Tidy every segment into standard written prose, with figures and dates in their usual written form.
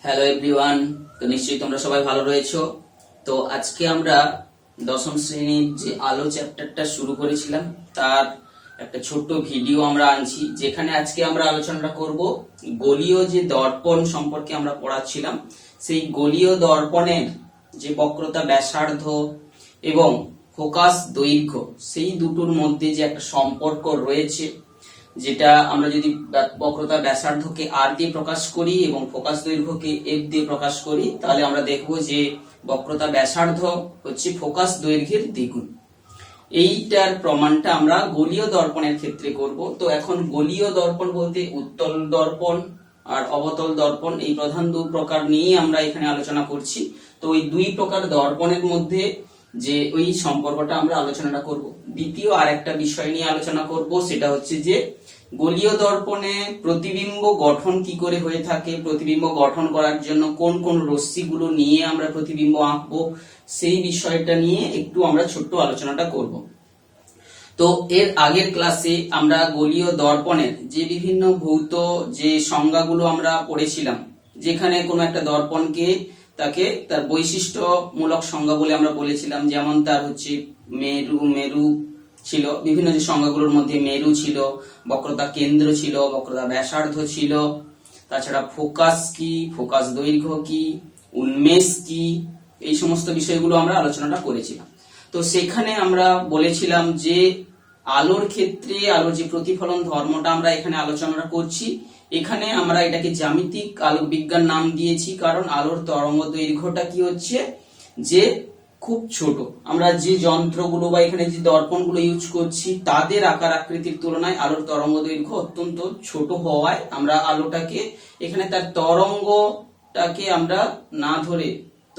Hello everyone. তো নিশ্চয়ই তোমরা সবাই ভালো রয়েছো। তো আজকে আমরা দশম শ্রেণীর যে আলো চ্যাপ্টারটা শুরু করেছিলাম তার একটা ছোট্ট ভিডিও আমরা আনছি, যেখানে আজকে আমরা আলোচনাটা করব গোলীয় যে দর্পণ সম্পর্কে আমরা পড়াচ্ছিলাম। সেই গোলীয় দর্পণের যে বক্রতা ব্যাসার্ধ এবং ফোকাস দৈর্ঘ্য, সেই দুটোর মধ্যে যে একটা সম্পর্ক রয়েছে, যেটা আমরা যদি বক্রতা ব্যাসার্ধকে আর দিয়ে প্রকাশ করি এবং ফোকাস দৈর্ঘ্যকে এফ দিয়ে প্রকাশ করি, তাহলে আমরা দেখব যে বক্রতা ব্যাসার্ধ হচ্ছে ফোকাস দৈর্ঘ্যের দ্বিগুণ। এইটার প্রমাণটা আমরা গোলীয় দর্পণের ক্ষেত্রে করব। তো এখন গোলীয় দর্পণ বলতে উত্তল দর্পণ আর অবতল দর্পণ, এই প্রধান দু প্রকার নিয়ে আমরা এখানে আলোচনা করছি। তো ওই দুই প্রকার দর্পণের মধ্যে যে ওই সম্পর্কটা আমরা আলোচনাটা করব। দ্বিতীয় আর একটা বিষয় নিয়ে আলোচনা করব, সেটা হচ্ছে যে গোলীয় দর্পণে প্রতিবিম্ব গঠন কি করে হয়ে থাকে, প্রতিবিম্ব গঠন করার জন্য কোন কোন রশ্মিগুলো নিয়ে আমরা প্রতিবিম্ব আঁকবো, সেই বিষয়টা নিয়ে একটু আমরা ছোট্ট আলোচনাটা করব। তো এর আগের ক্লাসে আমরা গোলীয় দর্পণের যে বিভিন্ন ভৌত যে সংজ্ঞাগুলো আমরা পড়েছিলাম, যেখানে কোনো একটা দর্পণকে তাকে তার বৈশিষ্ট্যমূলক সংজ্ঞা বলে আমরা বলেছিলাম। যেমন তার হচ্ছে মেরু ছিল, বিভিন্ন যে সংজ্ঞাগুলোর মধ্যে মেরু ছিল, বক্রতা কেন্দ্র ছিল, বক্রতা ব্যাসার্ধ ছিল, তাছাড়া ফোকাস কি, ফোকাস দৈর্ঘ্য কি, উন্মেষ কি, এই সমস্ত বিষয়গুলো আমরা আলোচনাটা করেছিলাম। তো সেখানে আমরা বলেছিলাম যে আলোর ক্ষেত্রে আলোর যে প্রতিফলন ধর্মটা আমরা এখানে আলোচনা করছি, এখানে আমরা এটাকে জ্যামিতিক আলোক বিজ্ঞান নাম দিয়েছি, কারণ আলোর তরঙ্গ দৈর্ঘ্যটা কি হচ্ছে যে খুব ছোট। আমরা যে যন্ত্রগুলো বা এখানে যে দর্পণগুলো ইউজ করছি, তাদের আকার আকৃতির তুলনায় আলোর তরঙ্গ দৈর্ঘ্য অত্যন্ত ছোট হওয়ায় আমরা আলোটাকে এখানে তার তরঙ্গটাকে আমরা না ধরে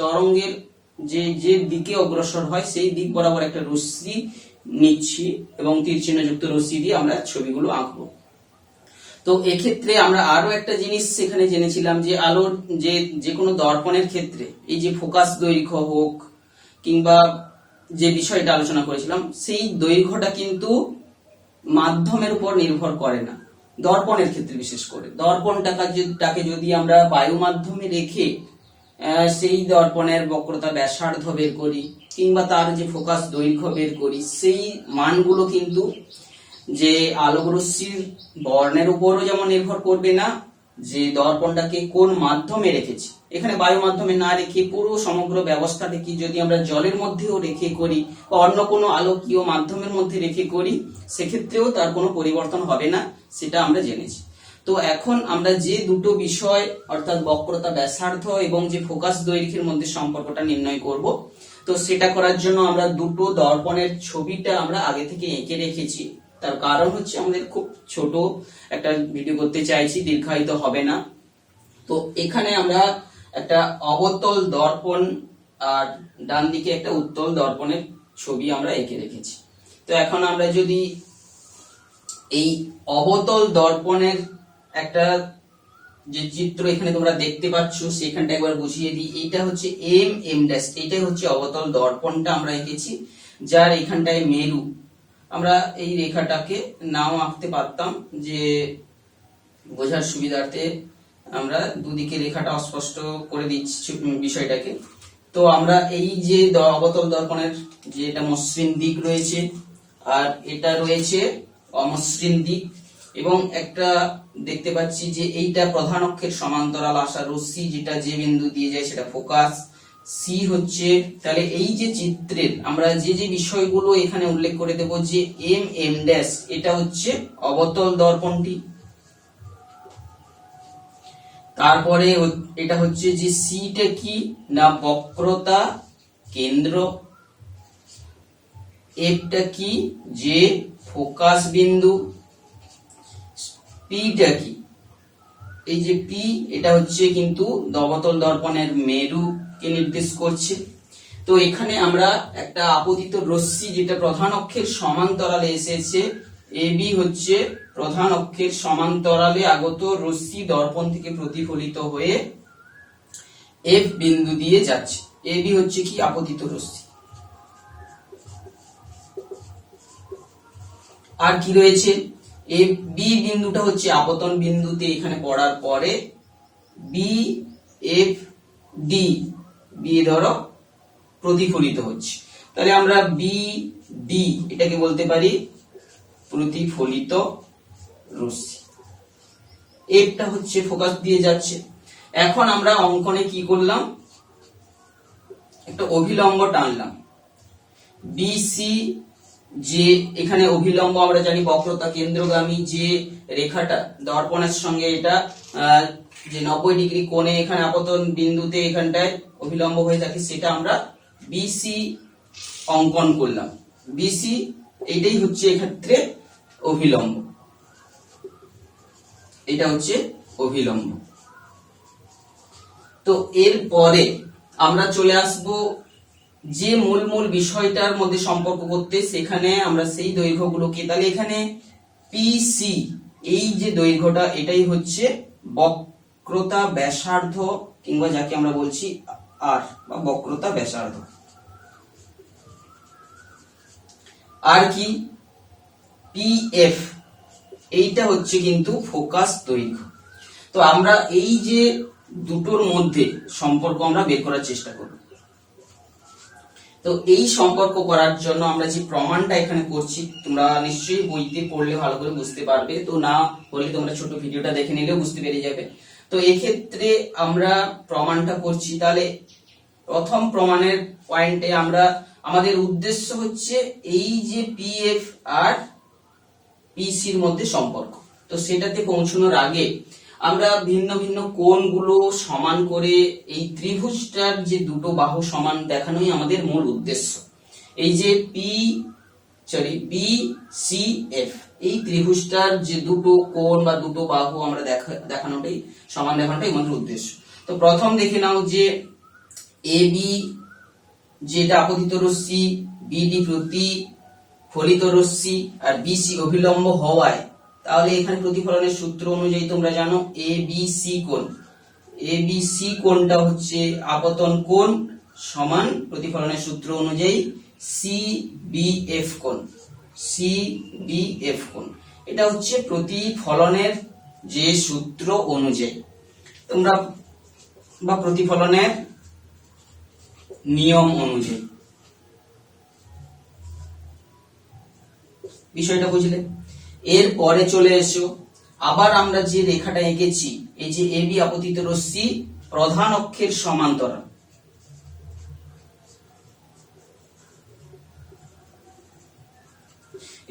তরঙ্গের যে যে দিকে অগ্রসর হয় সেই দিক বরাবর একটা রশ্মি নিচ্ছি এবং তীর চিহ্নযুক্ত রশ্মি দিয়ে আমরা ছবিগুলো আঁকবো। তো এক্ষেত্রে আমরা আরো একটা জিনিস সেখানে জেনেছিলাম যে আলোর যে কোনো দর্পণের ক্ষেত্রে এই যে ফোকাস দৈর্ঘ্য হোক কিংবা যে বিষয়টা আলোচনা করেছিলাম, সেই দৈর্ঘ্যটা কিন্তু মাধ্যমের উপর নির্ভর করে না। দর্পণের ক্ষেত্রে বিশেষ করে দর্পণটাকে যদি আমরা বায়ু মাধ্যমে রেখে সেই দর্পণের বক্রতা ব্যাসার্ধ বের করি কিংবা তার যে ফোকাস দৈর্ঘ্য বের করি, সেই মানগুলো কিন্তু যে আলোক রশ্মির বর্ণের উপরও যেমন নির্ভর করবে না, যে দর্পণটাকে কোন মাধ্যমে রেখেছি, এখানে বায়ু মাধ্যমে না রেখে পুরো সমগ্র ব্যবস্থাটাকে যদি আমরা জলের মধ্যেও রেখে করি বা অন্য কোনো আলোকীয় মাধ্যমের মধ্যে রেখে করি, সেক্ষেত্রেও তার কোনো পরিবর্তন হবে না, সেটা আমরা জেনেছি। তো এখন আমরা যে দুটো বিষয় অর্থাৎ বক্রতা ব্যাসার্ধ এবং যে ফোকাস দৈর্ঘ্যের মধ্যে সম্পর্কটা নির্ণয় করব, তো সেটা করার জন্য আমরা দুটো দর্পণের ছবিটা আমরা আগে থেকে এঁকে রেখেছি। তার কারণ হচ্ছে আমাদের খুব ছোট একটা ভিডিও করতে চাইছি, দীর্ঘায়িত হবে না। তো এখানে আমরা একটা অবতল দর্পণ আর ডান দিকে একটা উত্তল দর্পণের ছবি আমরা এঁকে রেখেছি। তো এখন আমরা যদি এই অবতল দর্পণের একটা যে চিত্র এখানে তোমরা দেখতে পাচ্ছ, সেখানটা একবার বুঝিয়ে দিই। এইটা হচ্ছে এম ড্যাশ, এইটাই হচ্ছে অবতল দর্পণটা আমরা এঁকেছি, যার এখানটায় মেরু। আমরা এই রেখাটাকে নাও আঁকতে পারতাম, যে বোঝার সুবিধার্থে আমরা দুদিকে রেখাটা অস্পষ্ট করে দিচ্ছি বিষয়টাকে। তো আমরা এই যে অবতল দর্পণের যে এটা মসৃণ দিক রয়েছে আর এটা রয়েছে অমসৃণ দিক, এবং একটা দেখতে পাচ্ছি যে এইটা প্রধান অক্ষের সমান্তরাল আসা রশ্মি, যেটা যে বিন্দু দিয়ে যায় সেটা ফোকাস সি হচ্ছে। তাহলে এই যে চিত্রের আমরা যে যে বিষয়গুলো এখানে উল্লেখ করে দেব, যে এম ড্যাশ এটা হচ্ছে অবতল দর্পণটি, তারপরে এটা হচ্ছে যে সিটা কি না বক্রতা কেন্দ্র, এফটা কি যে ফোকাস বিন্দু, পিটা কি এই যে পি এটা হচ্ছে কিন্তু অবতল দর্পণের মেরুকে নির্দেশ করছে। তো এখানে আমরা একটা আপতিত রশ্মি যেটা প্রধান অক্ষের সমান্তরালে এসেছে, এবি হচ্ছে প্রধান অক্ষের সমান্তরালে আগত রশ্মি দর্পণ থেকে প্রতিফলিত হয়ে এফ বিন্দু দিয়ে যাচ্ছে। এবি হচ্ছে কি আপতিত রশ্মি। আর কি রয়েছে, বি বিন্দুটা হচ্ছে আপতন বিন্দুতে এখানে পড়ার পরে বি এফ ডি, বি ধরো প্রতিফলিত হচ্ছে, তাহলে আমরা বি ডি এটাকে বলতে পারি প্রতিফলিত রশ্মি। এফটা হচ্ছে ফোকাস দিয়ে যাচ্ছে। এখন আমরা অঙ্কনে কি করলাম, একটা অভিলম্ব টানলাম বিসি, যে এখানে অভিলম্ব আমরা জানি বক্রতা কেন্দ্রগামী যে রেখাটা দর্পণের সঙ্গে এটা যে 90 ডিগ্রি কোণে এখানে আপতন বিন্দুতে এখানটায় অভিলম্ব হয়ে থাকে, সেটা আমরা বিসি অঙ্কন করলাম। বিসি এইটাই হচ্ছে এক্ষেত্রে অভিলম্ব, এটা হচ্ছে অভিলম্ব। তো এরপরে আমরা চলে আসব যে মূল বিষয়টার মধ্যে সম্পর্ক করতে, সেখানে আমরা সেই দৈর্ঘ্যগুলোকে, তাহলে এখানে পিসি এই যে দৈর্ঘ্যটা এটাই হচ্ছে বক্রতা ব্যাসার্ধ, কিংবা যাকে আমরা বলছি আর বা বক্রতা ব্যাসার্ধ। আর কি পিএফ এইটা হচ্ছে কিন্তু ফোকাস দৈর্ঘ্য। তো আমরা এই যে দুটোর মধ্যে সম্পর্ক আমরা বের করার চেষ্টা করব। তো এই সম্পর্ক করার জন্য আমরা যে প্রমাণটা এখানে করছি, তোমরা নিশ্চয়ই বইতে পড়লে ভালো করে বুঝতে পারবে, তো না হলে তোমরা ছোট ভিডিওটা দেখে নিলেও বুঝতে পেরে যাবে। তো এক্ষেত্রে আমরা প্রমাণটা করছি, তাহলে প্রথম প্রমাণের পয়েন্টে আমরা, আমাদের উদ্দেশ্য হচ্ছে এই যে পিএফ আর পিসির মধ্যে সম্পর্ক। তো সেটাতে পৌঁছানোর আগে আমরা ভিন্ন ভিন্ন কোণগুলো সমান করে এই ত্রিভুজটার যে দুটো বাহু সমান দেখানোই আমাদের মূল উদ্দেশ্য। এই যে বি সি এফ এই ত্রিভুজটার যে দুটো কোণ বা দুটো বাহু আমরা দেখানোটাই সমান দেখানোটাই আমাদের উদ্দেশ্য। তো প্রথম দেখে নাও যে এ বি যেটা আপতিত রশ্মি, বিডি প্রতিফলিত রশ্মি আর বিসি অভিলম্ব হওয়ায়, তাহলে এখানে প্রতিফলনের সূত্র অনুযায়ী তোমরা জানো এবিসি কোণ, এবিসি কোণটা হচ্ছে আপতন কোণ সমান প্রতিফলনের সূত্র অনুযায়ী সিবিএফ কোণ, সিবিএফ কোণ এটা হচ্ছে প্রতিফলনের যে সূত্র অনুযায়ী তোমরা, বা প্রতিফলনের নিয়ম অনুযায়ী। বিষয়টা বুঝলে? এরপরে চলে এসো, আবার আমরা যে রেখাটা এঁকেছি, এই যে এবি আপতিত রশ্মি প্রধান অক্ষের সমান্তরাল,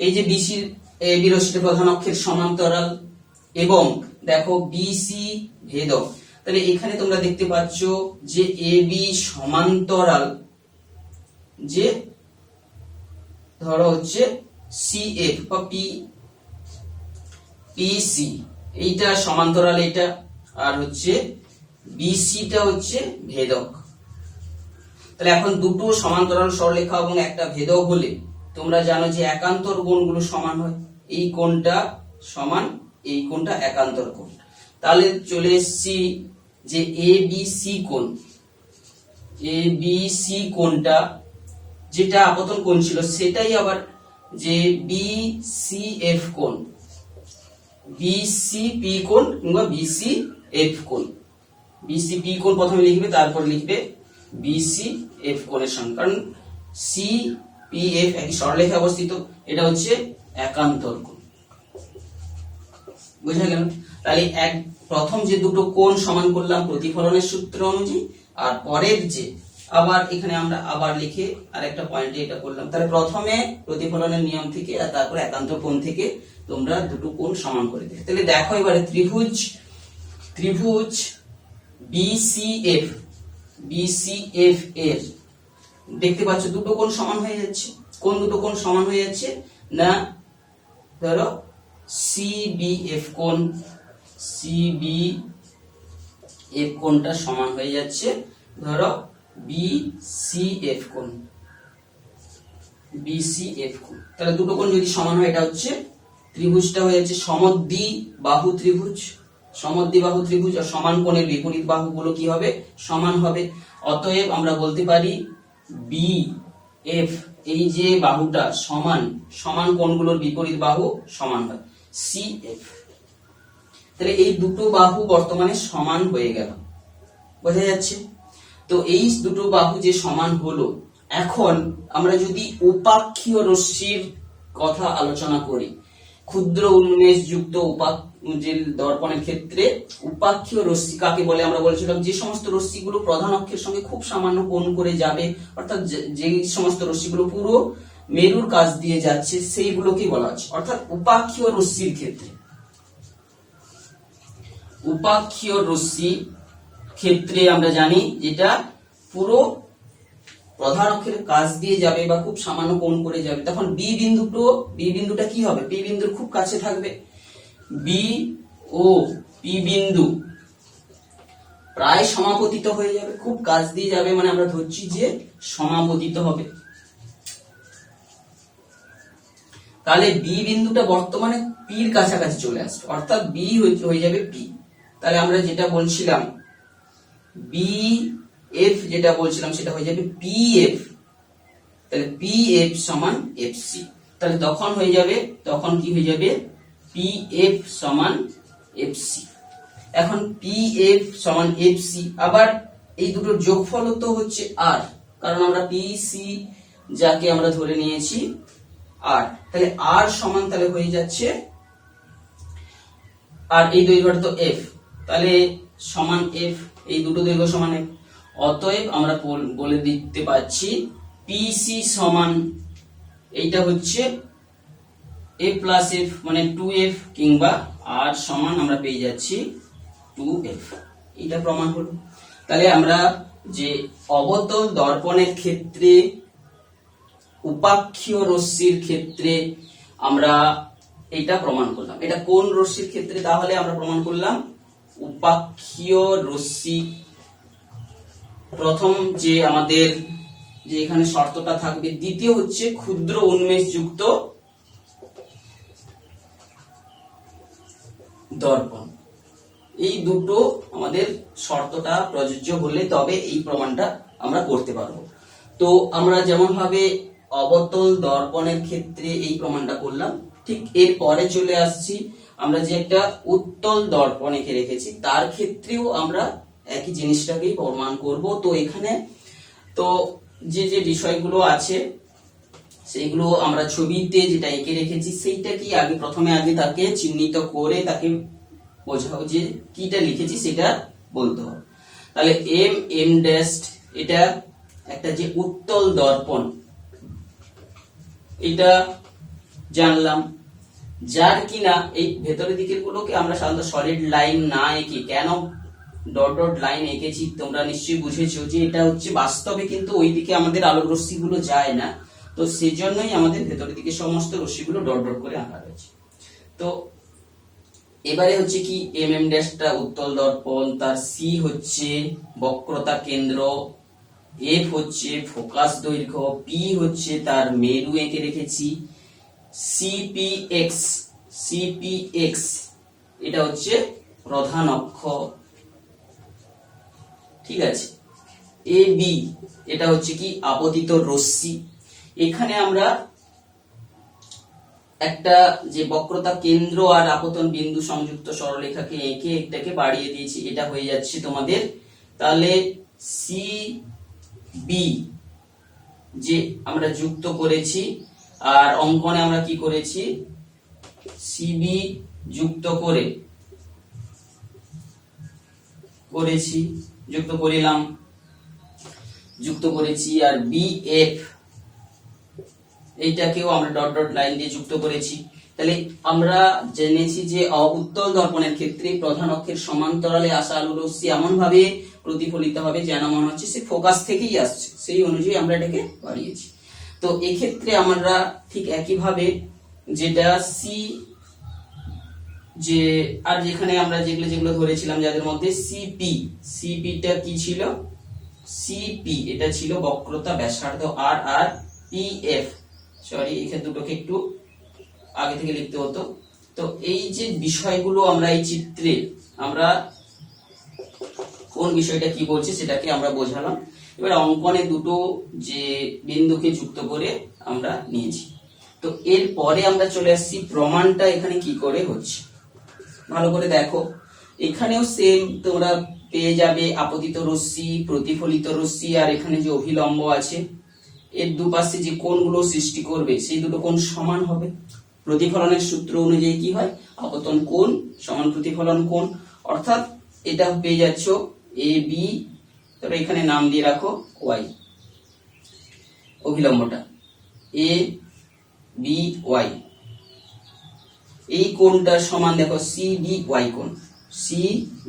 এই যে বিসির এবি রশ্মিটা প্রধান অক্ষের সমান্তরাল এবং দেখো বিসি ভেদক, তাহলে এখানে তোমরা দেখতে পাচ্ছ যে এবি সমান্তরাল যে ধরো হচ্ছে সিএফ বা পিসি, এইটা সমান্তরাল এটা, আর হচ্ছে বিসিটা হচ্ছে ভেদক। তাহলে এখন দুটো সমান্তরাল সরলরেখা এবং একটা ভেদক হলে তোমরা জানো যে একান্তর কোণগুলো সমান হয়, এই কোণটা সমান এই কোণটা একান্তর কোণ। তাহলে চলে এসেছি যে এবিসি কোণ, এবিসি কোণটা যেটা আপতন কোণ ছিল সেটাই আবার যে বিসিএফ কোণ, বিসিপি কোণ কিংবা বিসিএফ কোণ। বিসিপি কোণ প্রথমে লিখবে, তারপর লিখবে বিসিএফ কোণের সঙ্গে, কারণ সিপিএফ একই সরলরেখায় অবস্থিত, এটা হচ্ছে একান্তর কোণ। বুঝা গেল? তাহলে প্রথম যে দুটো কোণ সমান করলাম প্রতিফলনের সূত্র অনুযায়ী, আর পরের যে আবার এখানে আমরা আবার লিখে আরেকটা পয়েন্টে এটা করলাম। তাহলে প্রথমে প্রতিফলনের নিয়ম থেকে আর তারপর একান্তর কোণ থেকে তোমরা দুটো কোণ সমান করে দিলে। তাহলে দেখো এবারে ত্রিভুজ বিসিএফ এর দেখতে পাচ্ছ দুটো কোণ সমান হয়ে যাচ্ছে। কোন দুটো কোণ সমান হয়ে যাচ্ছে না, ধরো সিবিএফ কোণ, সিবিএফ কোণটা সমান হয়ে যাচ্ছে ধরো বিসিএফ কোণ, বিসিএফ কোণ। তাহলে দুটো কোণ যদি সমান হয় এটা হচ্ছে ত্রিভুজটা হয়ে যাচ্ছে সমদ্বিবাহু ত্রিভুজ, সমদ্বিবাহু ত্রিভুজ। আর সমান কোণের বিপরীত বাহুগুলো কি হবে? সমান হবে। অতএব আমরা বলতে পারি বিএফ এই যে বাহুটা সমান কোণগুলোর বিপরীত বাহু সমান হয় সিএফ। তাহলে এই দুটো বাহু বর্তমানে সমান হয়ে গেল। বোঝা যাচ্ছে? তো এই দুটো বাহু যে সমান হলো, এখন আমরা যদি উপাক্ষীয় রশ্মির কথা আলোচনা করি, ক্ষুদ্র উন্মেষ যুক্ত যে দর্পণের ক্ষেত্রে উপাক্ষীয় রশ্মি কাকে বলে? আমরা বলেছিলাম যে সমস্ত রশ্মিগুলো প্রধান অক্ষের সঙ্গে খুব সামান্য কোণ করে যাবে, অর্থাৎ যে সমস্ত রশ্মিগুলো পুরো মেরুর কাছ দিয়ে যাচ্ছে সেইগুলোকেই বলা হচ্ছে। অর্থাৎ উপাক্ষীয় রশ্মির ক্ষেত্রে, উপাক্ষীয় রশ্মি ক্ষেত্রে আমরা জানি যেটা পুরো প্রধান অক্ষের কাছ দিয়ে যাবে বা খুব সামান্য কোণ করে যাবে, তখন বি বিন্দুটা কি হবে? পি বিন্দুর খুব কাছে থাকবে। বি ও পি বিন্দু প্রায় সমাপতিত হয়ে যাবে, খুব কাছ দিয়ে যাবে, মানে আমরা ধরছি যে সমাপতিত হবে। তাহলে বি বিন্দুটা বর্তমানে পির কাছাকাছি চলে আসবে, অর্থাৎ বি হয়ে যাবে পি। তাহলে আমরা যেটা বলছিলাম বি এফ, যেটা বলছিলাম সেটা হয়ে যাবে পি এফ। তাহলে পি এফ সমান এফ সি। তাহলে তখন হয়ে যাবে, তখন কি হয়ে যাবে? পি এফ সমান এফ সি। এখন পি এফ সমান এফ সি, আবার এই দুটোর যোগফল তো হচ্ছে আর, কারণ আমরা পি সি যাকে আমরা ধরে নিয়েছি আর, তাহলে আর সমান তাহলে হয়ে যাচ্ছে, আর এই দৈর্ঘ্যটা তো এফ, তাহলে সমান এফ, এই দুটো দৈর্ঘ্য সমান এফ। অতএব আমরা বলে দিতে পারছি পিসি সমান, এইটা হচ্ছে এ প্লাস এফ মানে 2f, কিংবা আর সমান আমরা পেয়ে যাচ্ছি 2f। এটা প্রমাণ হলো। তাহলে আমরা যে অবতল দর্পণের ক্ষেত্রে উপাক্ষীয় রশ্মির ক্ষেত্রে আমরা এটা প্রমাণ করলাম। এটা কোন রশ্মির ক্ষেত্রে? তাহলে আমরা প্রমাণ করলাম উপাক্ষীয় রশ্মি। প্রথম যে আমাদের যে এখানে শর্তটা থাকবে, দ্বিতীয় হচ্ছে ক্ষুদ্র উন্মেষ যুক্ত দর্পণ। এই দুটো আমাদের শর্তটা প্রযোজ্য হলে তবে এই প্রমাণটা আমরা করতে পারবো। তো আমরা যেমন ভাবে অবতল দর্পণের ক্ষেত্রে এই প্রমাণটা করলাম, ঠিক এর পরে চলে আসছি আমরা যে একটা উত্তল দর্পণ এঁকে রেখেছি তার ক্ষেত্রেও আমরা একই জিনিসটাকেই প্রমাণ করব। তো এখানে তো যে যে বিষয়গুলো আছে সেইগুলো আমরা ছবিতে যেটা এঁকে রেখেছি সেইটা কি আগে তাকে চিহ্নিত করে তাকে বোঝাও যে কিটা লিখেছি সেটা বলতে হবে। তাহলে এম এম ড্যাশ, এটা একটা যে উত্তল দর্পণ, এটা জানলাম, যার কিনা এই ভেতরের দিকের গুলোকে আমরা সাধারণত সলিড লাইন না এঁকে কেন ডট ডট লাইন এঁকেছি তোমরা নিশ্চয়ই বুঝেছো যে এটা হচ্ছে বাস্তবে কিন্তু ওইদিকে আমাদের আলোক রশ্মি গুলো যায় না, তো সেই জন্যই আমাদের ভেতরের দিকে সমস্ত রশ্মি গুলো ডট ডট করে আঁকা রয়েছে। তো এবারে হচ্ছে কি এম এম ড্যাশটা উত্তল দর্পণ, তার সি হচ্ছে বক্রতা কেন্দ্র, এফ হচ্ছে ফোকাস দৈর্ঘ্য, পি হচ্ছে তার মেরু এঁকে রেখেছি, সিপিএক্স এটা হচ্ছে প্রধান অক্ষ, ঠিক আছে। এ বি এটা হচ্ছে কি আপতিত রশ্মি। এখানে আমরা একটা যে বক্রতা কেন্দ্র আর আপতন বিন্দু সংযুক্ত সরলরেখাকে এঁকে এটাকে বাড়িয়ে দিয়েছি, এটা হয়ে যাচ্ছে তোমাদের। তাহলে সি বি যে আমরা যুক্ত করেছি, আর অঙ্কনে আমরা কি করেছি সিবি যুক্ত করেছি, আর বিএফ এইটাকেও আমরা ডট ডট লাইন দিয়ে যুক্ত করেছি। তাহলে আমরা জেনেছি যে উত্তল দর্পণের ক্ষেত্রে প্রধান অক্ষের সমান্তরালে আসা আলো রশ্মি এমন ভাবে প্রতিফলিত হবে যেন মনে হচ্ছে সে ফোকাস থেকেই আসছে, সেই অনুযায়ী আমরা এটাকে বাড়িয়েছি। তো এক্ষেত্রে আমরা ঠিক একইভাবে যেটা সি যে আর যেখানে আমরা যেগুলো ধরেছিলাম যাদের মধ্যে সিপিটা কি ছিল? সিপি এটা ছিল বক্রতা ব্যাসার্ধ আর, আর পিএফ সরি এখানে দুটোকে একটু আগে থেকে লিখতে হতো। তো এই যে বিষয়গুলো আমরা এই চিত্রে আমরা কোন বিষয়টা কি বলছি সেটাকে আমরা বোঝালাম। এবার অঙ্কনে দুটো যে বিন্দুকে যুক্ত করে আমরা নিয়েছি। তো এর পরে আমরা চলে আসছি প্রমাণটা এখানে কি করে হচ্ছে। ভালো করে দেখো, এখানেও সেম তোমরা পেয়ে যাবে আপতিত রশ্মি, প্রতিফলিত রশ্মি, আর এখানে যে অভিলম্ব আছে এর দুপাশে যে কোণগুলো সৃষ্টি করবে সেই দুটো কোণ সমান হবে। প্রতিফলনের সূত্র অনুযায়ী কি হয়, আপতন কোণ সমান প্রতিফলন কোণ, অর্থাৎ এটা পেয়ে যাচ্ছ এ বি, তবে এখানে নাম দিয়ে রাখো ওয়াই, অভিলম্বটা এ বি ওয়াই, এই কোণটার সমান দেখো সি বি ওয়াই কোণ, সি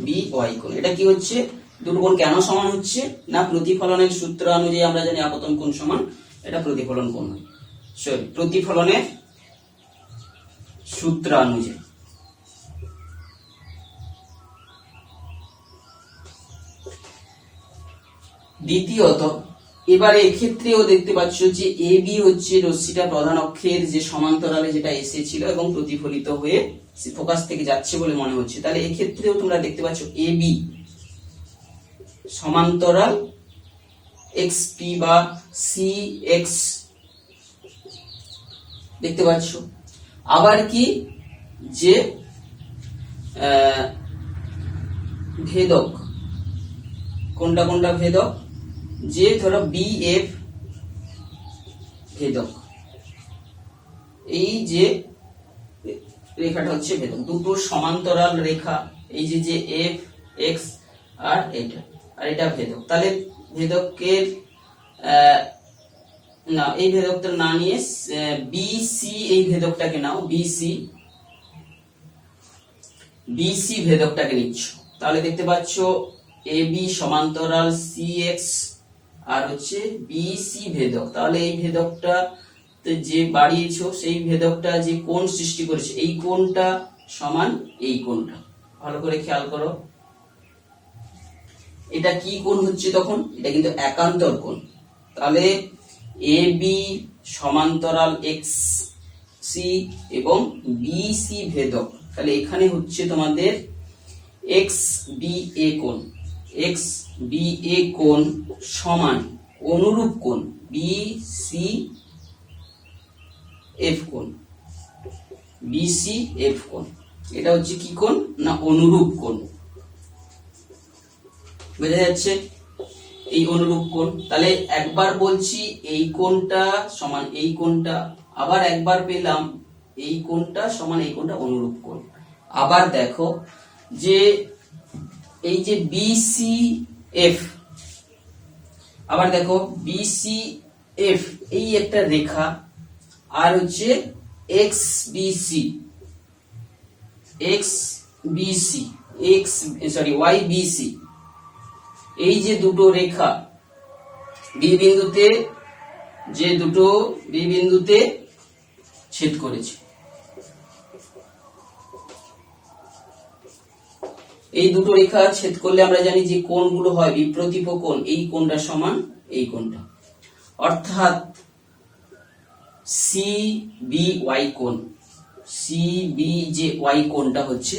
বি ওয়াই কোণ। এটা কি হচ্ছে, দুটো কোণ কেন সমান হচ্ছে না, প্রতিফলনের সূত্র অনুযায়ী আমরা জানি আপতন কোণ সমান, এটা প্রতিফলন কোণ হয়, সরি প্রতিফলনের সূত্র অনুযায়ী। দ্বিতীয়ত এবারে এক্ষেত্রেও দেখতে পাচ্ছ যে এ বি হচ্ছে রশ্মিটা প্রধান অক্ষের যে সমান্তরালে যেটা এসেছিল এবং প্রতিফলিত হয়ে ফোকাস থেকে যাচ্ছে বলে মনে হচ্ছে, তাহলে এক্ষেত্রেও তোমরা দেখতে পাচ্ছ এ বি সমান্তরাল এক্স পি বা সি এক্স দেখতে পাচ্ছ। আবার কি যে ভেদক, কোনটা কোনটা ভেদক, যে ধরো বি এফ ভেদক, এই যে রেখাটা হচ্ছে ভেদক, দুটো সমান্তরাল রেখা, এই যে যে এফ এক্স আর এটা ভেদক। তাহলে ভেদকের না, এই ভেদকটা না নিয়ে বি সি এই ভেদকটাকে নাও, বিসি ভেদকটাকে নিচ্ছ, তাহলে দেখতে পাচ্ছ এ বি সমান্তরাল সি এক্স আর হচ্ছে বিসি ভেদক। তাহলে এই ভেদকটা যে বাড়িয়েছো সেই ভেদকটা যে কোণ সৃষ্টি করেছে এই কোণটা সমান এই কোণটা, ভালো করে খেয়াল করো। এটা কি কোণ হচ্ছে তখন, এটা কিন্তু একান্তর কোণ। তাহলে এ বি সমান্তরাল এক্স সি এবং বিসি ভেদক, তাহলে এখানে হচ্ছে তোমাদের এক্স বি এ কোণ, এক্স বি এ কোণ সমান অনুরূপ কোণ বি সি এফ কোণ, বিসি এফ কোণ। এটা হচ্ছে কি কোণ না অনুরূপ কোণ, বোঝা যাচ্ছে এই অনুরূপ কোণ। তাহলে একবার বলছি এই কোণটা সমান এই কোণটা, আবার একবার পেলাম এই কোণটা সমান এই কোণটা অনুরূপ কোণ। আবার দেখো যে এই যে বিসি এফ, আবার দেখো বিসি এফ এই একটা রেখা, আর হচ্ছে এক্স বিসি, ওয়াই বিসি, এই যে দুটো রেখা বি বিন্দুতে, যে দুটো বি বিন্দুতে ছেদ করেছে, এই দুটো রেখা ছেদ করলে আমরা জানি যে কোণগুলো হয় বিপ্রতীপ কোণ, এই কোণটা সমান এই কোণটা, অর্থাৎ সি বি ওয়াই কোণ, সি বি যে ওয়াই কোণটা হচ্ছে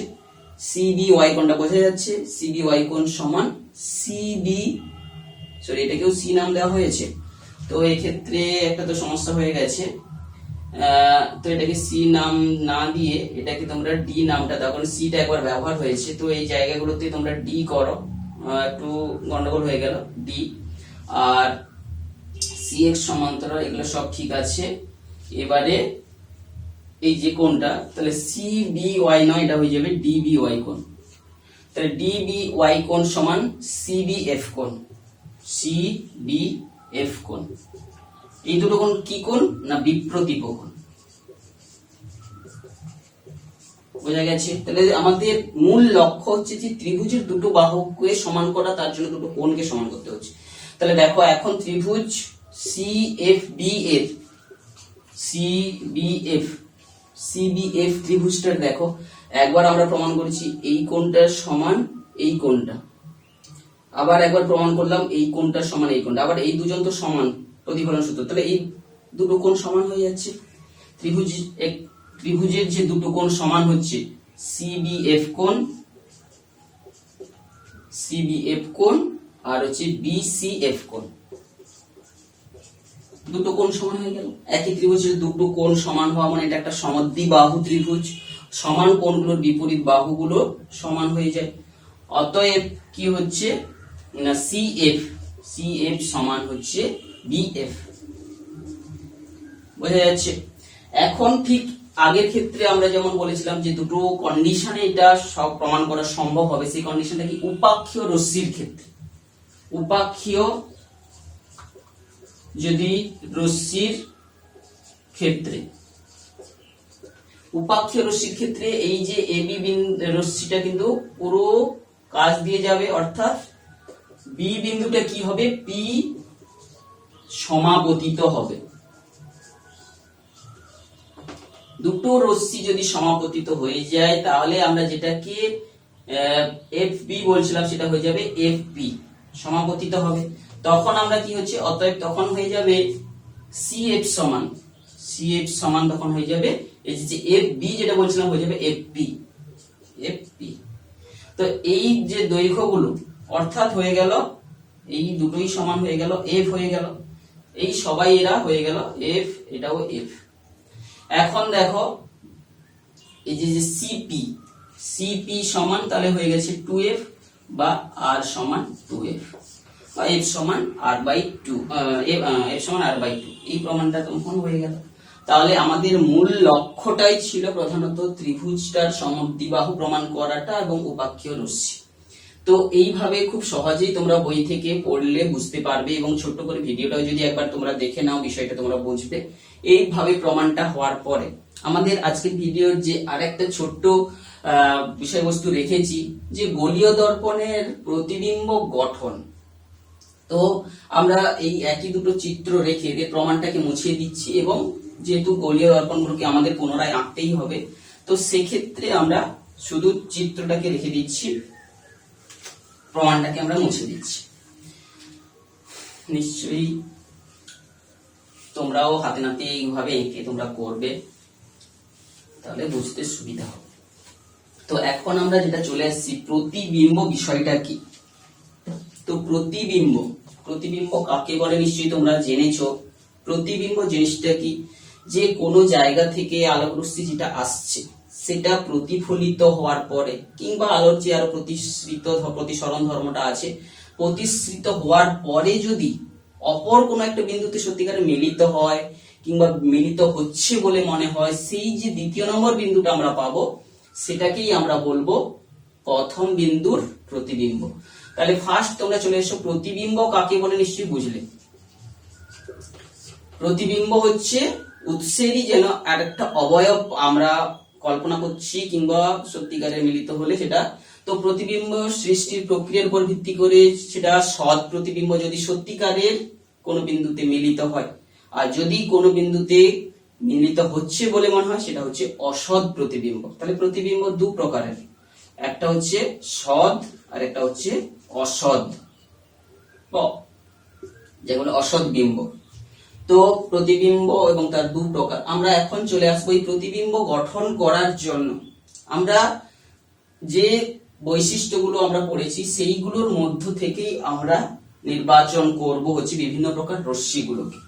সি বি ওয়াই কোণটা বোঝা যাচ্ছে, সি বি ওয়াই কোণ সমান সি বি, সরি এটাকেও সি নাম দেওয়া হয়েছে, তো এই ক্ষেত্রে একটা তো সমস্যা হয়ে গেছে, তো এটাকে সি নাম না দিয়ে এটাকে তোমরা ডি নামটা দাও, কারণ সিটা একবার ব্যবহার হয়েছে, তো এই জায়গাগুলোতে তোমরা ডি করো, একটু গন্ডগোল হয়ে গেল ডি। আর সি এক্স সমান্তরাল এগুলো সব ঠিক আছে। এবারে এই যে কোণটা, তাহলে সি বি ওয়াই নয়, এটা হয়ে যাবে ডি বি ওয়াই কোণ, তাহলে ডি বি ওয়াই কোণ সমান সি বি এফ কোণ, সি বি এফ কোণ। এই দুটো কোণ কি কোণ না বিপ্রতীপ কোণ, বোঝা গেছে। তাহলে আমাদের মূল লক্ষ্য হচ্ছে যে ত্রিভুজের দুটো বাহুকে সমান করা, তার জন্য দুটো কোণকে সমান করতে হচ্ছে। তাহলে দেখো এখন ত্রিভুজ C F B F, C B F, C B F ত্রিভুজটার দেখো একবার আমরা প্রমাণ করেছি এই কোণটার সমান এই কোণটা, আবার একবার প্রমাণ করলাম এই কোণটার সমান এই কোণটা, আবার এই দুজন তো সমান প্রতিফলন সূত্র, তাহলে এই দুটো কোণ সমান হয়ে যাচ্ছে। ত্রিভুজের যে দুটো কোণ সমান হচ্ছে সিবিএফ কোণ, সিবিএফ কোণ আর হচ্ছে বিসিএফ কোণ, দুটো কোণ সমান হয়ে গেল। একই ত্রিভুজের দুটো কোণ সমান হওয়া মানে এটা একটা সমদ্বিবাহু ত্রিভুজ, সমান কোণগুলোর বিপরীত বাহুগুলো সমান হয়ে যায়। অতএব কি হচ্ছে না সিএফ, সিএফ সমান হচ্ছে বিএফ। বোঝা যাচ্ছে? এখন ঠিক আগের ক্ষেত্রে আমরা যেমন বলেছিলাম যে দুটো কন্ডিশনে এটা সব প্রমাণ করা সম্ভব হবে, সেই কন্ডিশনটা কি উপাক্ষীয় রশ্মির ক্ষেত্রে। উপাক্ষীয় যদি রশ্মির ক্ষেত্রে, উপাক্ষীয় রশ্মির ক্ষেত্রে এই যে এবি রশ্মিটা কিন্তু পুরো কাজ দিয়ে যাবে, অর্থাৎ বি বিন্দুটা কি হবে, পি সমাপতিত হবে। দুটো রশ্মি যদি সমাপতিত হয়ে যায় তাহলে আমরা যেটাকে এফ বি বলছিলাম সেটা হয়ে যাবে এফ বি, সমাপতিত হবে। তখন আমরা কি হচ্ছে, অতএব তখন হয়ে যাবে সিএফ সমান, সিএফ সমান তখন হয়ে যাবে এই যে এফ বি যেটা বলছিলাম হয়ে যাবে এফ পি, এফ পি। তো এই যে দৈর্ঘ্যগুলো অর্থাৎ হয়ে গেল এই দুটোই সমান হয়ে গেল, এফ হয়ে গেল, এই সবাই এরা হয়ে গেল এফ, এটাও এফ। এখন দেখো এই যে সিপি, সিপি সমান তাহলে হয়ে গেছে 2f বা r সমান 2f বা f সমান r/2, f সমান r/2, এই প্রমাণটা তখন হয়ে গেল। তাহলে আমাদের মূল লক্ষ্যটাই ছিল প্রধানত ত্রিভুজটার সমদ্বিবাহু প্রমাণ করাটা এবং উপাক্ষীয় রশ্মি। তো এইভাবে খুব সহজেই তোমরা বই থেকে পড়লে বুঝতে পারবে এবং ছোট্ট করে ভিডিওটাও যদি একবার তোমরা দেখে নাও বিষয়টা তোমরা বুঝবে। এইভাবে প্রমাণটা হওয়ার পরে আমাদের আজকের ভিডিওর যে আরেকটা ছোট্ট বিষয়বস্তু রেখেছি যে গোলীয় দর্পণের প্রতিবিম্ব গঠন। তো আমরা এই একই দুটো চিত্র রেখে এদের প্রমাণটাকে মুছিয়ে দিচ্ছি এবং যেহেতু গোলীয় দর্পণগুলোকে আমাদের পুনরায় আঁকতেই হবে তো সেক্ষেত্রে আমরা শুধু চিত্রটাকে রেখে দিচ্ছি, প্রমাণটাকে আমরা মুছে দিচ্ছি। নিশ্চয়ই তোমরাও হাতে নাতে এইভাবে এঁকে তোমরা করবে, তাহলে বুঝতে সুবিধা হবে। তো এখন আমরা যেটা চলে আসছি প্রতিবিম্ব বিষয়টা কি। তো প্রতিবিম্ব, প্রতিবিম্ব কাকে বলে নিশ্চয়ই তোমরা জেনেছো। প্রতিবিম্ব জিনিসটা কি, যে কোনো জায়গা থেকে আলোক রশ্মি যেটা আসছে সেটা প্রতিফলিত হওয়ার পরে কিংবা আলোর যে আরো প্রতিসরণ ধর্মটা আছে, প্রতিসৃত হওয়ার পরে যদি অপর কোনো একটা বিন্দুতে সত্যিকারে মিলিত হয় কিংবা মিলিত হচ্ছে বলে মনে হয়, সেই যে দ্বিতীয় নম্বর বিন্দুটা আমরা পাবো সেটাকেই আমরা বলবো প্রথম বিন্দুর প্রতিবিম্ব। তাহলে ফার্স্ট তোমরা চলে এসো, প্রতিবিম্ব কাকে বলে নিশ্চয়ই বুঝলে। প্রতিবিম্ব হচ্ছে উৎসেরই যেন আরেকটা অবয়ব আমরা কল্পনা করছি কিংবা সত্যিকারের মিলিত হলে সেটা। তো প্রতিবিম্ব সৃষ্টির প্রক্রিয়ার উপর ভিত্তি করে সেটা সৎ প্রতিবিম্ব যদি সত্যিকারের কোনো বিন্দুতে মিলিত হয়, আর যদি কোনো বিন্দুতে মিলিত হচ্ছে বলে মনে হয় সেটা হচ্ছে অসৎ প্রতিবিম্ব। তাহলে প্রতিবিম্ব দু প্রকারের, একটা হচ্ছে সৎ আর একটা হচ্ছে অসৎ, যেগুলো অসৎ বিম্ব। তো প্রতিবিম্ব এবং তার দু প্রকার। আমরা এখন চলে আসবো এই প্রতিবিম্ব গঠন করার জন্য আমরা যে বৈশিষ্ট্যগুলো আমরা পড়েছি সেইগুলোর মধ্য থেকেই আমরা নির্বাচন করব হচ্ছে বিভিন্ন প্রকার রশ্মিগুলোকে।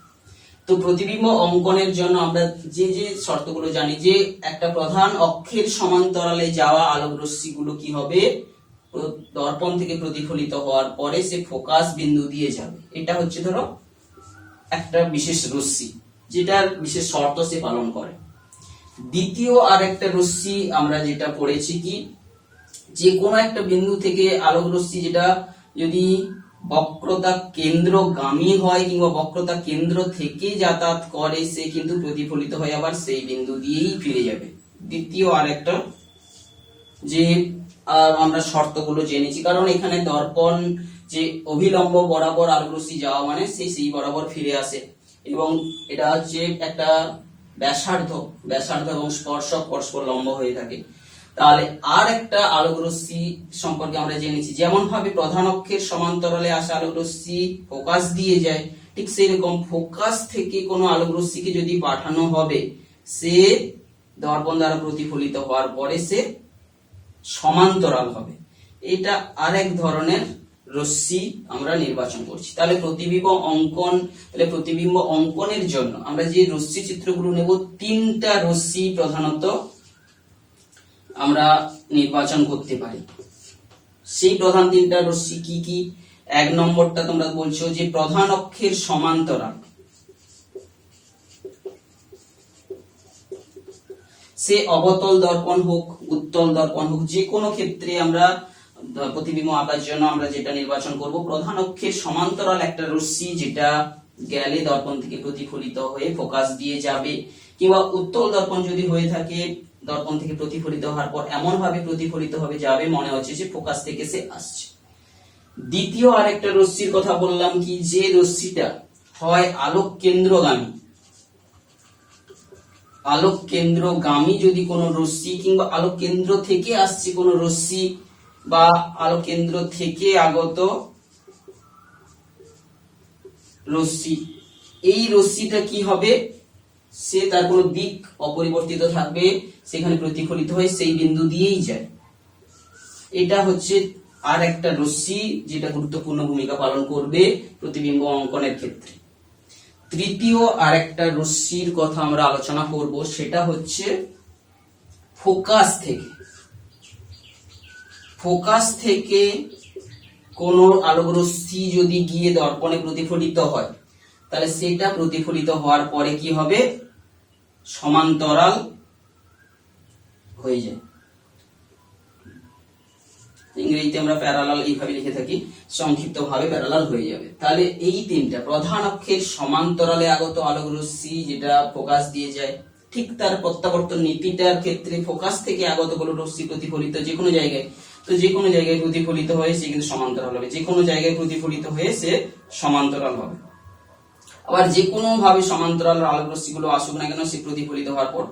তো প্রতিবিম্ব অঙ্কনের জন্য আমরা যে যে শর্তগুলো জানি, যে একটা প্রধান অক্ষের সমান্তরালে যাওয়া আলোক রশ্মিগুলো কি হবে, দর্পণ থেকে প্রতিফলিত হওয়ার পরে সে ফোকাস বিন্দু দিয়ে যাবে। এটা হচ্ছে ধরো একটা বিশেষ রশ্মি যেটার বিশেষ শর্ত সে পালন করে। দ্বিতীয় আর একটা রশ্মি আমরা যেটা পড়েছি কি, যে কোনো একটা বিন্দু থেকে আলোক রশ্মি যেটা যদি বক্রতা কেন্দ্রগামী হয় কিংবা বক্রতা কেন্দ্র থেকে যাতায়াত করে সে কিন্তু প্রতিফলিত হয়ে আবার সেই বিন্দু দিয়েই ফিরে যাবে। দ্বিতীয় আর একটা যে আমরা শর্তগুলো জেনেছি, কারণ এখানে দর্পণ যে অভিলম্ব বরাবর আলোক রশ্মি যাওয়া মানে সেই বরাবর ফিরে আসে এবং এটা হচ্ছে একটা ব্যাসার্ধ এবং স্পর্শক পরস্পর লম্ব হয়ে থাকে। তাহলে আর একটা আলোক রশ্মি সম্পর্কে আমরা জেনেছি, যেমন ভাবে প্রধান অক্ষের সমান্তরালে আসা আলোক রশ্মি ফোকাস দিয়ে যায়, ঠিক সেই রকম ফোকাস থেকে কোনো আলোক রশ্মিকে যদি পাঠানো হবে সে দর্পণ দ্বারা প্রতিফলিত হওয়ার পরে সে সমান্তরাল হবে। এটা আরেক ধরনের রশ্মি আমরা নির্বাচন করছি। তাহলে প্রতিবিম্ব অঙ্কনের জন্য আমরা যে রশ্মি চিত্রগুলো নেব, তিনটা রশ্মি প্রধানত আমরা নির্বাচন করতে পারি। সেই প্রধান তিনটা রশ্মি কি কি? এক নম্বরটা তোমরা বলছো যে প্রধান অক্ষের সমান্তরাল, সে অবতল দর্পণ হোক উত্তল দর্পণ হোক, যে কোনো ক্ষেত্রে আমরা প্রতিবিম্ব আঁকার জন্য আমরা যেটা নির্বাচন করব, প্রধান অক্ষের সমান্তরাল একটা রশ্মি যেটা গেলে দর্পণ থেকে প্রতিফলিত হয়ে ফোকাস দিয়ে যাবে, কিংবা উত্তল দর্পণ যদি হয়ে থাকে দর্পণ থেকে প্রতিফলিত হওয়ার পর এমন ভাবে প্রতিফলিত হবে যাবে মনে হচ্ছে যে ফোকাস থেকে সে আসছে। দ্বিতীয় আরেকটা রশ্মির কথা বললাম কি, যে রশ্মিটা হয় আলোক কেন্দ্রগামী, আলোক কেন্দ্রগামী যদি কোনো রশ্মি কিংবা আলোক কেন্দ্র থেকে আসছে কোনো রশ্মি বা আলোক কেন্দ্র থেকে আগত রশ্মি, এই রশ্মিটা কি হবে, সে তার কোনো দিক অপরিবর্তিত থাকবে, সেখানে প্রতিফলিত হয়ে সেই বিন্দু দিয়েই যায়। এটা হচ্ছে আর একটা রশ্মি যেটা গুরুত্বপূর্ণ ভূমিকা পালন করবে প্রতিবিম্ব অঙ্কনের ক্ষেত্রে। তৃতীয় আরেকটা রশ্মির কথা আমরা আলোচনা করব, সেটা হচ্ছে ফোকাস থেকে, ফোকাস থেকে কোন আলোক রশ্মি যদি গিয়ে দর্পণে প্রতিফলিত হয় তাহলে সেটা প্রতিফলিত হওয়ার পরে কি হবে, সমান্তরাল হয়ে যায়। ইংরেজিতে আমরা প্যারালাল এইভাবে লিখে থাকি, সংক্ষিপ্ত ভাবে প্যারালাল হয়ে যাবে। তাহলে এই তিনটা প্রধান অক্ষের সমান্তরালে আগত আলোক রশ্মি যেটা ফোকাস দিয়ে যায়, ঠিক তার প্রত্যাবর্তন নীতিটার ক্ষেত্রে ফোকাস থেকে আগত কোনো রশ্মি প্রতিফলিত যে কোনো জায়গায়, তো যে কোনো জায়গায় প্রতিফলিত হয়ে সে কিন্তু সমান্তরাল হবে, যে কোনো জায়গায় প্রতিফলিত হয়ে সে সমান্তরাল হবে। আবার যে কোনো ভাবে সমান্তরাল আলোক রশ্মিগুলো আসুক না কেন সে প্রতিফলিত হওয়ার পর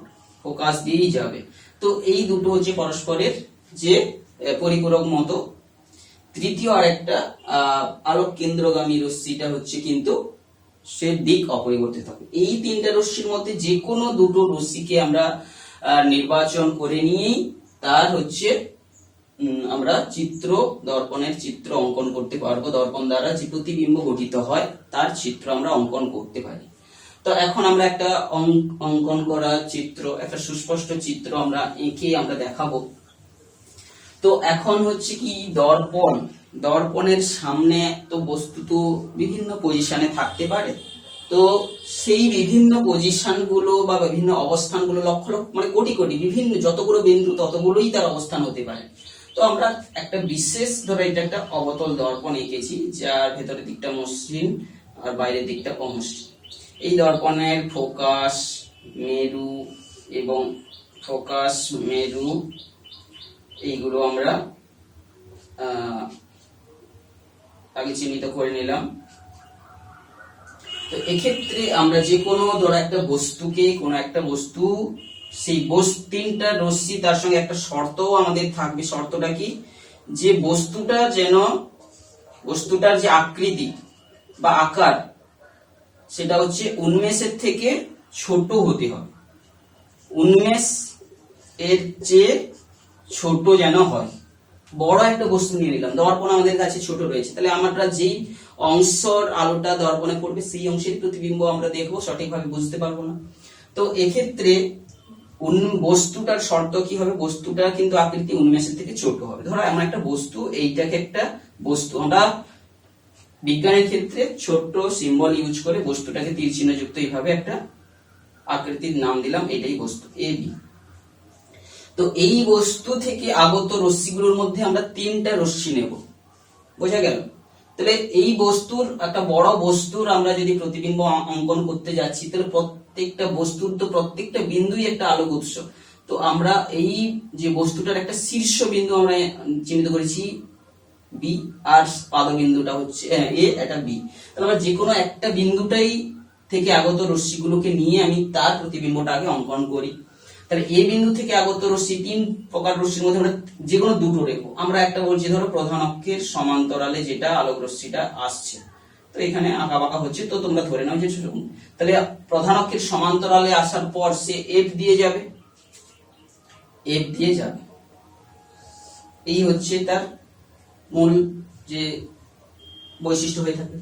ফোকাস দিয়েই যাবে। তো এই দুটো হচ্ছে পরস্পরের যে পরিপূরক মতো। তৃতীয় আরেকটা আলোক কেন্দ্রগামী রশ্মিটা হচ্ছে কিন্তু সে দিক অপরিবর্তিত হবে। এই তিনটা রশ্মির মধ্যে যে কোনো দুটো রশ্মিকে আমরা নির্বাচন করে নিয়েই তার হচ্ছে আমরা চিত্র, দর্পণের চিত্র অঙ্কন করতে পারবো। দর্পণ দ্বারা যে প্রতিবিম্ব গঠিত হয় তার চিত্র আমরা অঙ্কন করতে পারি। তো এখন আমরা একটা অঙ্কন করা চিত্র, একটা সুস্পষ্ট চিত্র আমরা এঁকে আমরা দেখাবো। তো এখন হচ্ছে কি, দর্পণ, দর্পণের সামনে তো বস্তু তো বিভিন্ন পজিশনে থাকতে পারে, তো সেই বিভিন্ন পজিশন গুলো বা বিভিন্ন অবস্থান গুলো লক্ষ লক্ষ মানে কোটি কোটি বিভিন্ন যতগুলো বিন্দু ততগুলোই তার অবস্থান হতে পারে। তো আমরা একটা বিশেষ ধরো এটা একটা অবতল দর্পণ এঁকেছি যার ভেতরের দিকটা মসৃণ আর বাইরের দিকটা অমসৃণ। এই দর্পণের ফোকাস, মেরু এবং ফোকাস, মেরু এইগুলো আমরা আগে চিহ্নিত করে নিলাম। তো এক্ষেত্রে আমরা যে কোনো ধরো একটা বস্তুকে, কোনো একটা বস্তু, সেই তিনটা রশ্মি তার সঙ্গে একটা শর্তও আমাদের থাকবে। শর্তটা কি, যে বস্তুটা যেন, বস্তুটার যে আকৃতি বা আকার সেটা হচ্ছে উন্মেষের থেকে ছোট হতে হবে, উন্মেষ এর চেয়ে ছোট যেন হয়। বড় একটা বস্তু নিয়ে নিলাম, দর্পণ আমাদের কাছে ছোট রয়েছে, তাহলে আমরা যেই অংশের আলোটা দর্পণে পড়বে সেই অংশের প্রতিবিম্ব আমরা দেখবো, সঠিকভাবে বুঝতে পারবো না। তো এক্ষেত্রে বস্তুটার শর্ত কি হবে, বস্তুটা কিন্তু আকৃতি উন্মেষের থেকে ছোট হবে। ধরো এমন একটা বস্তু, এইটাকে একটা বস্তু, আমরা বিজ্ঞানের ক্ষেত্রে ছোট সিম্বল ইউজ করে বস্তুটাকে তীর চিহ্ন যুক্ত এইভাবে একটা আকৃতির নাম দিলাম, এটাই বস্তু এ বি। তো এই বস্তু থেকে আগত রশ্মিগুলোর মধ্যে আমরা তিনটা রশ্মি নেব, বোঝা গেল? তাহলে এই বস্তুর, একটা বড় বস্তুর আমরা যদি প্রতিবিম্ব অঙ্কন করতে যাচ্ছি তাহলে প্রত্যেকটা বস্তুর তো প্রত্যেকটা বিন্দুই একটা আলোক উৎস। তো আমরা এই যে বস্তুটার একটা শীর্ষ বিন্দু আমরা চিহ্নিত করেছি বি, আর পাদবিন্দুটা হচ্ছে এ, এটা বি। তাহলে আমরা যে কোনো একটা বিন্দুটাই থেকে আগত রশ্মিগুলোকে নিয়ে আমি তার প্রতিবিম্বটা আগে অঙ্কন করি। তাহলে এই বিন্দু থেকে আগত রশ্মি, তিন প্রকার রশ্মির মধ্যে আমরা যে কোনো দুটো রেখো। আমরা একটা বলছি ধরো প্রধান অক্ষের সমান্তরালে যেটা আলোক রশ্মিটা আসছে, তো এখানে আঁকা বাঁকা হচ্ছে, তো তোমরা ধরে নাও যে তাহলে প্রধান অক্ষের সমান্তরালে আসার পর সে এফ দিয়ে যাবে, এফ দিয়ে যাবে, এই হচ্ছে তার মূল যে বৈশিষ্ট্য হয়ে থাকে।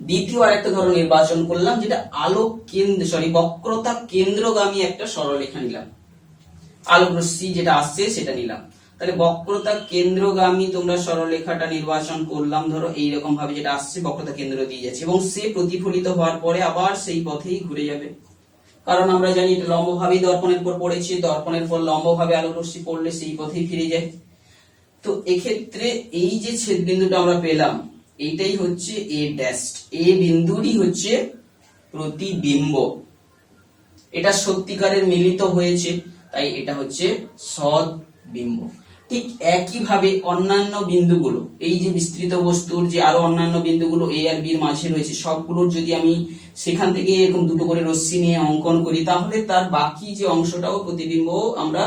দ্বিতীয় আরেকটা ধরো নির্বাচন করলাম যেটা আলোক বক্রতা কেন্দ্রগামী একটা সরলরেখা নিলাম, আলোক রশ্মি যেটা আসছে সেটা নিলাম। তাহলে বক্রতা কেন্দ্রগামী তোমরা সরলরেখাটা নির্বাচন করলাম, ধরো এইরকম ভাবে যেটা আসছে বক্রতা কেন্দ্র দিয়ে যাচ্ছে এবং সে প্রতিফলিত হওয়ার পরে আবার সেই পথেই ঘুরে যাবে, কারণ আমরা জানি এটা লম্বভাবেই দর্পণের পর পড়েছি, দর্পণের পর লম্বভাবে আলোক রশ্মি পড়লে সেই পথেই ফিরে যায়। তো এক্ষেত্রে এই যে ছেদ বিন্দুটা আমরা পেলাম এইটাই হচ্ছে এ ড্যাশ, এ বিন্দুরই হচ্ছে প্রতিবিম্ব, এটা সত্যিকারের মিলিত হয়েছে, তাই এটা হচ্ছে সৎ বিম্ব। ঠিক একই ভাবে অন্যান্য বিন্দুগুলো, এই যে বিস্তৃত বস্তুর যে আরো অন্যান্য বিন্দুগুলো এ আর বি এর মাঝে রয়েছে সবগুলোর যদি আমি সেখান থেকে এরকম দুটো করে রশ্মি নিয়ে অঙ্কন করি তাহলে তার বাকি যে অংশটাও প্রতিবিম্ব আমরা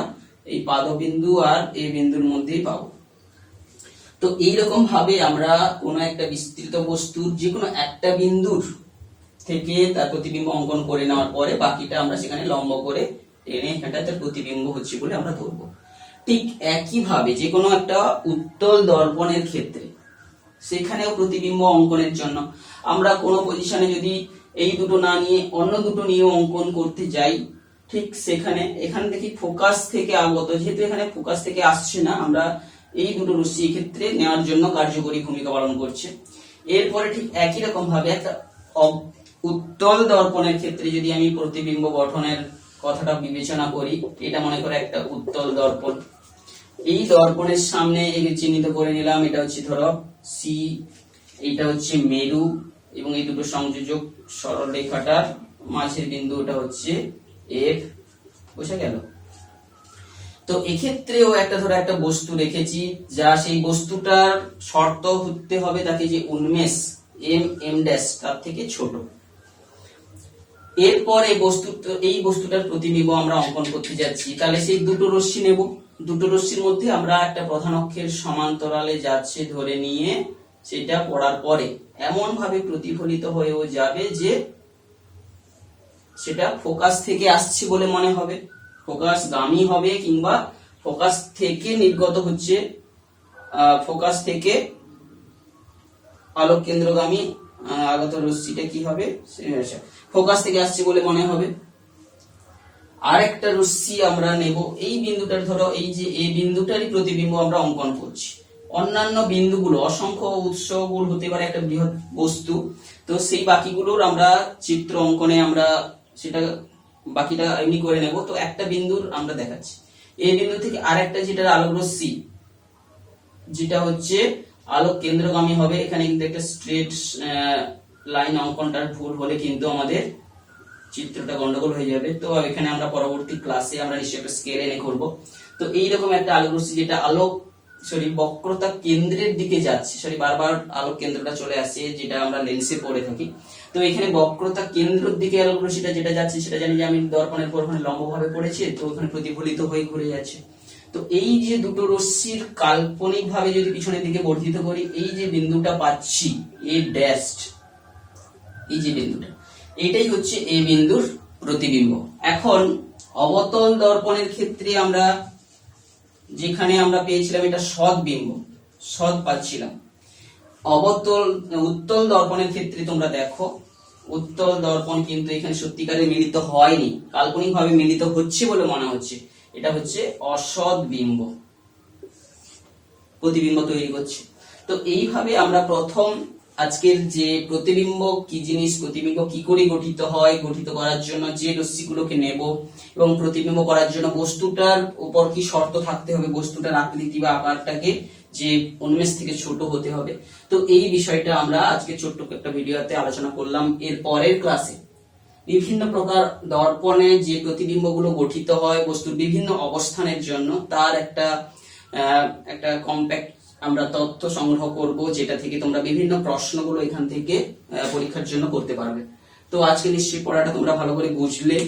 এই পাদবিন্দু আর এ বিন্দুর মধ্যেই পাবো। তো এইরকম ভাবে আমরা কোন একটা বিস্তৃত বস্তুর যে কোনো একটা বিন্দুর থেকে তার প্রতিবিম্ব অঙ্কন করে নেওয়ার পরে বাকিটা আমরা সেখানে লম্ব করে টেনে এটা তার প্রতিবিম্ব হচ্ছে বলে আমরা ধরবো। ঠিক একই ভাবে যে কোনো একটা উত্তল দর্পণের ক্ষেত্রে সেখানেও প্রতিবিম্ব অঙ্কনের জন্য আমরা কোনো পজিশনে যদি এই দুটো না নিয়ে অন্য দুটো নিয়ে অঙ্কন করতে যাই, ঠিক সেখানে এখান থেকে ফোকাস থেকে আগত, যেহেতু এখানে ফোকাস থেকে আসছে না, আমরা এই দুটো রশ্মি ক্ষেত্রে নেওয়ার জন্য কার্যকরী ভূমিকা পালন করছে। এরপরে ঠিক একই রকম ভাবে একটা উত্তল দর্পণের ক্ষেত্রে যদি আমি প্রতিবিম্ব গঠনের কথাটা বিবেচনা করি, এটা মনে করে একটা উত্তল দর্পণ, এই দর্পণের সামনে একে চিহ্নিত করে নিলাম, এটা হচ্ছে ধরো সি, এইটা হচ্ছে মেরু এবং এই দুটো সংযোজক সরল রেখাটার মাঝের বিন্দুটা হচ্ছে এফ, বোঝা গেল? তো এক্ষেত্রেও একটা ধরো একটা বস্তু রেখেছি যা সেই বস্তুটার শর্ত হতে হবে তাকে যে উন্মেষ এম এম ড্যাশ তার থেকে ছোট। এরপর এই বস্তুটার প্রতিবিম্ব আমরা অঙ্কন করতে যাচ্ছি, তাহলে সেই দুটো রশ্মি নেব, দুটো রশ্মির মধ্যে আমরা একটা প্রধান অক্ষের সমান্তরালে যাচ্ছে ধরে নিয়ে সেটা পড়ার পরে এমন ভাবে প্রতিফলিত হয়েও যাবে যে সেটা ফোকাস থেকে আসছে বলে মনে হবে, ফোকাস গামী হবে, কিংবা ফোকাস থেকে নির্গত হচ্ছে, ফোকাস থেকে আলোক কেন্দ্রগামী আগত রশ্মিটা কি হবে, ফোকাস থেকে আসছে বলে মনে হবে। আর একটা রশ্মি আমরা নেব, এই বিন্দুটার ধরো এই যে এই বিন্দুটারই প্রতিবিম্ব আমরা অঙ্কন করছি, অন্যান্য বিন্দুগুলো অসংখ্য উৎসগুলো হতে পারে একটা বৃহৎ বস্তু, তো সেই বাকিগুলোর আমরা চিত্র অঙ্কনে আমরা সেটা বাকিটা এমনি করে নেব। তো একটা বিন্দুর আমরা দেখাচ্ছি, এই বিন্দু থেকে আরেকটা যেটা আলোক রশ্মি যেটা হচ্ছে আলোক কেন্দ্রগামী হবে, এখানে কিন্তু একটা স্ট্রেট লাইন অঙ্কনটার ভুল হলে কিন্তু আমাদের চিত্রটা গন্ডগোল হয়ে যাবে। তো এখানে আমরা পরবর্তী ক্লাসে আমরা নিশ্চয়ই একটা স্কেল এনে করব। তো এইরকম একটা আলোক রশ্মি যেটা বক্রতা কেন্দ্রের দিকে যাচ্ছে, বারবার আলোক কেন্দ্রটা চলে আসছে যেটা আমরা লেন্সে পড়ে থাকি, তো এখানে বক্রতা কেন্দ্রের দিকে আলোক রশ্মিটা যেটা যাচ্ছে সেটা জানি যে আমি দর্পণের পর ওখানে লম্বভাবে পড়েছি, তো ওখানে প্রতিফলিত হয়ে ঘুরে যাচ্ছে। তো এই যে দুটো রশ্মির কাল্পনিক ভাবে যদি পিছনের দিকে বর্ধিত করি, এই যে বিন্দুটা পাচ্ছি এ ড্যাশ, এই যে বিন্দুটা এটাই হচ্ছে এই বিন্দুর প্রতিবিম্ব। এখন অবতল দর্পণের ক্ষেত্রে আমরা যেখানে আমরা পেয়েছিলাম এটা সৎ বিম্ব, সৎ পাচ্ছিলাম, উত্তল দর্পণের ক্ষেত্রে তোমরা দেখো উত্তল দর্পণ কিন্তু এখানে সত্যিকারে মিলিত হয়নি, কাল্পনিক ভাবে মিলিত হচ্ছে বলে মনে হচ্ছে, এটা হচ্ছে অসৎ বিম্ব, প্রতিবিম্ব তৈরি করছে। তো এইভাবে আমরা প্রথম আজকের যে প্রতিবিম্ব কি জিনিস, প্রতিবিম্ব কি করে গঠিত হয়, গঠিত করার জন্য যে রশ্মিগুলোকে নেব এবং প্রতিবিম্ব করার জন্য বস্তুটার উপর কি শর্ত থাকতে হবে, বস্তুটার আকৃতি বা আকারটাকে যে উন্মেষ থেকে ছোট হতে হবে, তো এই বিষয়টা আমরা আজকে ছোট্ট একটা ভিডিওতে আলোচনা করলাম। এর পরের ক্লাসে বিভিন্ন প্রকার দর্পণে যে প্রতিবিম্বগুলো গঠিত হয় বস্তুর বিভিন্ন অবস্থানের জন্য তার একটা কম্প্যাক্ট আমরা তথ্য সংগ্রহ করব, যেটা থেকে তোমরা বিভিন্ন প্রশ্নগুলো এখান থেকে পরীক্ষার জন্য করতে পারবে। তো আজকে নিশ্চয়ই পড়াটা তোমরা ভালো করে বুঝলে।